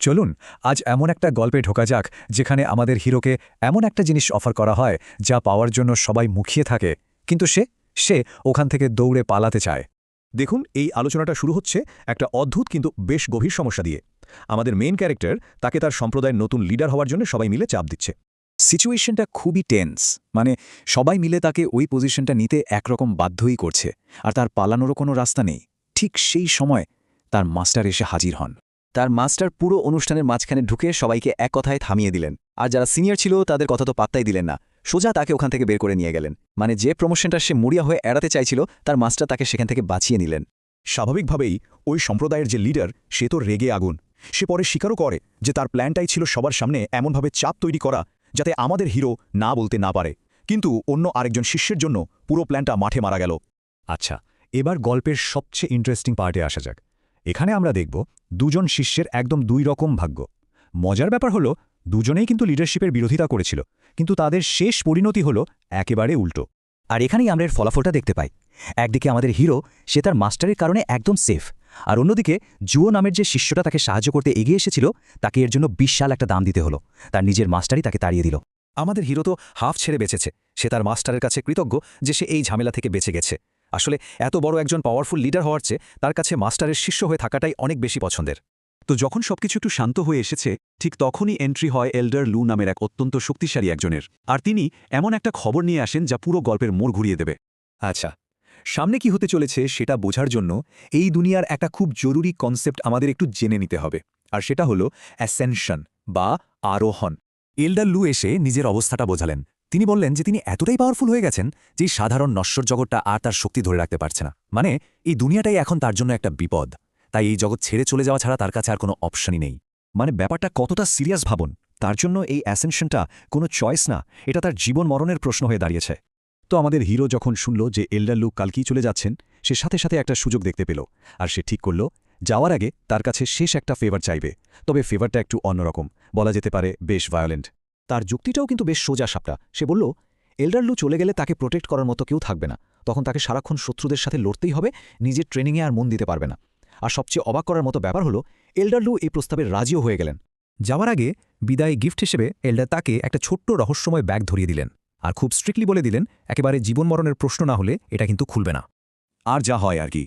চলুন আজ এমন একটা গল্পে ঢোকা যাক যেখানে আমাদের হিরোকে এমন একটা জিনিস অফার করা হয় যা পাওয়ার জন্য সবাই মুখিয়ে থাকে, কিন্তু সে ওখান থেকে দৌড়ে পালাতে চায়। দেখুন, এই আলোচনাটা শুরু হচ্ছে একটা অদ্ভুত কিন্তু বেশ গভীর সমস্যা দিয়ে। আমাদের মেইন ক্যারেক্টার, তাকে তার সম্প্রদায়ের নতুন লিডার হওয়ার জন্য সবাই মিলে চাপ দিচ্ছে। সিচুয়েশনটা খুবই টেন্স, মানে সবাই মিলে তাকে ওই পজিশনটা নিতে একরকম বাধ্যই করছে, আর তার পালানোরও কোনো রাস্তা নেই। ঠিক সেই সময় তার মাস্টার এসে হাজির হন। তার মাস্টার পুরো অনুষ্ঠানের মাঝখানে ঢুকে সবাইকে এক কথায় থামিয়ে দিলেন, আর যারা সিনিয়র ছিল তাদের কথা তো পাত্তাই দিলেন না, সোজা তাকে ওখান থেকে বের করে নিয়ে গেলেন। মানে যে প্রমোশনটা সে মরিয়া হয়ে এড়াতে চাইছিল, তার মাস্টার তাকে সেখান থেকে বাঁচিয়ে নিলেন। স্বাভাবিকভাবেই ওই সম্প্রদায়ের যে লিডার, সে তো রেগে আগুন। সে পরে স্বীকারও করে যে তার প্ল্যানটাই ছিল সবার সামনে এমনভাবে চাপ তৈরি করা যাতে আমাদের হিরো না বলতে না পারে। কিন্তু অন্য আরেকজন শিষ্যের জন্য পুরো প্ল্যানটা মাঠে মারা গেল। আচ্ছা, এবার গল্পের সবচেয়ে ইন্টারেস্টিং পার্টে আসা যাক। এখানে আমরা দেখব দুজন শিষ্যের একদম দুই রকম ভাগ্য। মজার ব্যাপার হলো, দুজনেই কিন্তু লিডারশিপের বিরোধিতা করেছিল, কিন্তু তাদের শেষ পরিণতি হলো একেবারে উল্টো। আর এখানেই আমরা এর ফলাফলটা দেখতে পাই। একদিকে আমাদের হিরো, সে তার মাস্টারের কারণে একদম সেফ, আর অন্যদিকে জুয়ো নামের যে শিষ্যটা তাকে সাহায্য করতে এগিয়ে এসেছিল, তাকে এর জন্য বিশাল একটা দাম দিতে হলো। তার নিজের মাস্টারই তাকে তাড়িয়ে দিল। আমাদের হিরো তো হাফ ছেড়ে বেঁচেছে। সে তার মাস্টারের কাছে কৃতজ্ঞ যে সে এই ঝামেলা থেকে বেঁচে গেছে। আসলে এত বড় একজন পাওয়ারফুল লিডার হওয়ার চেয়ে তার কাছে মাস্টারের শিষ্য হয়ে থাকাটাই অনেক বেশি পছন্দের। তো যখন সবকিছু একটু শান্ত হয়ে এসেছে, ঠিক তখনই এন্ট্রি হয় এল্ডার লু নামের এক অত্যন্ত শক্তিশালী একজনের। আর তিনি এমন একটা খবর নিয়ে আসেন যা পুরো গল্পের মোড় ঘুরিয়ে দেবে। আচ্ছা, সামনে কি হতে চলেছে সেটা বোঝার জন্য এই দুনিয়ার একটা খুব জরুরি কনসেপ্ট আমাদের একটু জেনে নিতে হবে, আর সেটা হলো অ্যাসেনশন বা আরোহণ। এল্ডার লু এসে নিজের অবস্থাটা বোঝালেন। তিনি বললেন যে তিনি এতটাই পাওয়ারফুল হয়ে গেছেন যে সাধারণ নশ্বর জগৎটা আর তার শক্তি ধরে রাখতে পারছে না। মানে এই দুনিয়াটাই এখন তার জন্য একটা বিপদ। তাই এই জগৎ ছেড়ে চলে যাওয়া ছাড়া তার কাছে আর কোনো অপশনই নেই। মানে ব্যাপারটা কতটা সিরিয়াস ভাবুন। তার জন্য এই অ্যাসেনশনটা কোনো চয়েস না, এটা তার জীবন মরণের প্রশ্ন হয়ে দাঁড়িয়েছে। তো আমাদের হিরো যখন শুনল যে এল্ডার লু কালকেই চলে যাচ্ছেন, সে সাথে সাথে একটা সুযোগ দেখতে পেল, আর সে ঠিক করল যাওয়ার আগে তার কাছে শেষ একটা ফেভার চাইবে। তবে ফেভারটা একটু অন্যরকম, বলা যেতে পারে বেশ ভায়োলেন্ট। তার যুক্তিটাও কিন্তু বেশ সোজা সাপটা। সে বলল, এল্ডার লু চলে গেলে তাকে প্রোটেক্ট করার মতো কেউ থাকবে না, তখন তাকে সারাক্ষণ শত্রুদের সাথে লড়তেই হবে, নিজের ট্রেনিংয়ে আর মন দিতে পারবে না। আর সবচেয়ে অবাক করার মতো ব্যাপার হলো, এল্ডার লু এই প্রস্তাবে রাজিও হয়ে গেলেন। যাওয়ার আগে বিদায় গিফট হিসেবে এল্ডার তাকে একটা ছোট্ট রহস্যময় ব্যাগ ধরিয়ে দিলেন, আর খুব স্ট্রিক্টলি বলে দিলেন একেবারে জীবন মরণের প্রশ্ন না হলে এটা কিন্তু খুলবে না। আর যা হয় আর কি,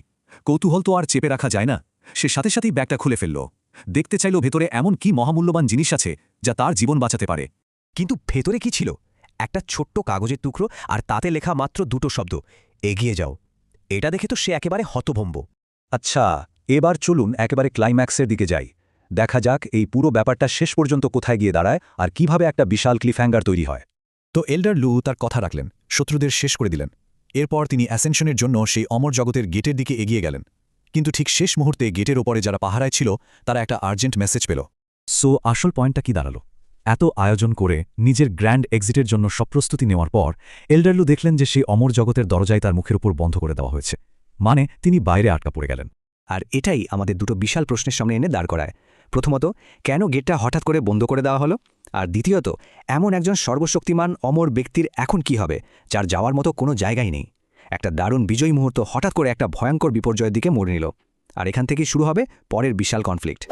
কৌতূহল তো আর চেপে রাখা যায় না। সে সাথে সাথেই ব্যাগটা খুলে ফেলল, দেখতে চাইল ভেতরে এমন কি মহামূল্যবান জিনিস আছে যা তার জীবন বাঁচাতে পারে। কিন্তু ভেতরে কি ছিল? একটা ছোট্ট কাগজের টুকরো, আর তাতে লেখা মাত্র দুটো শব্দ, এগিয়ে যাও। এটা দেখে তো সে একেবারে হতভম্ব। আচ্ছা, এবার চলুন একেবারে ক্লাইম্যাক্সের দিকে যাই। দেখা যাক এই পুরো ব্যাপারটা শেষ পর্যন্ত কোথায় গিয়ে দাঁড়ায় আর কিভাবে একটা বিশাল ক্লিফহ্যাঙ্গার তৈরি হয়। তো এল্ডার লু তার কথা রাখলেন, শত্রুদের শেষ করে দিলেন। এরপর তিনি অ্যাসেনশনের জন্য সেই অমর জগতের গেটের দিকে এগিয়ে গেলেন। কিন্তু ঠিক শেষ মুহূর্তে গেটের ওপরে যারা পাহারায় ছিল, তারা একটা আর্জেন্ট মেসেজ পেল। সো আসল পয়েন্টটা কি দাঁড়ালো? এত আয়োজন করে নিজের গ্র্যান্ড এক্সিটের জন্য সব প্রস্তুতি নেওয়ার পর এল্ডার লু দেখলেন যে সেই অমর জগতের দরজাই তার মুখের উপর বন্ধ করে দেওয়া হয়েছে। মানে তিনি বাইরে আটকা পড়ে গেলেন। আর এটাই আমাদের দুটো বিশাল প্রশ্নের সামনে এনে দাঁড় করায়। প্রথমত, কেন গেটটা হঠাৎ করে বন্ধ করে দেওয়া হলো? আর দ্বিতীয়ত, এমন একজন সর্বশক্তিমান অমর ব্যক্তির এখন কি হবে, যার যাওয়ার মতো কোনো জায়গাই নেই? একটা দারুণ বিজয়ী মুহূর্ত হঠাৎ করে একটা ভয়ঙ্কর বিপর্যয়ের দিকে মোড় নিল। আর এখান থেকেই শুরু হবে পরের বিশাল কনফ্লিক্ট।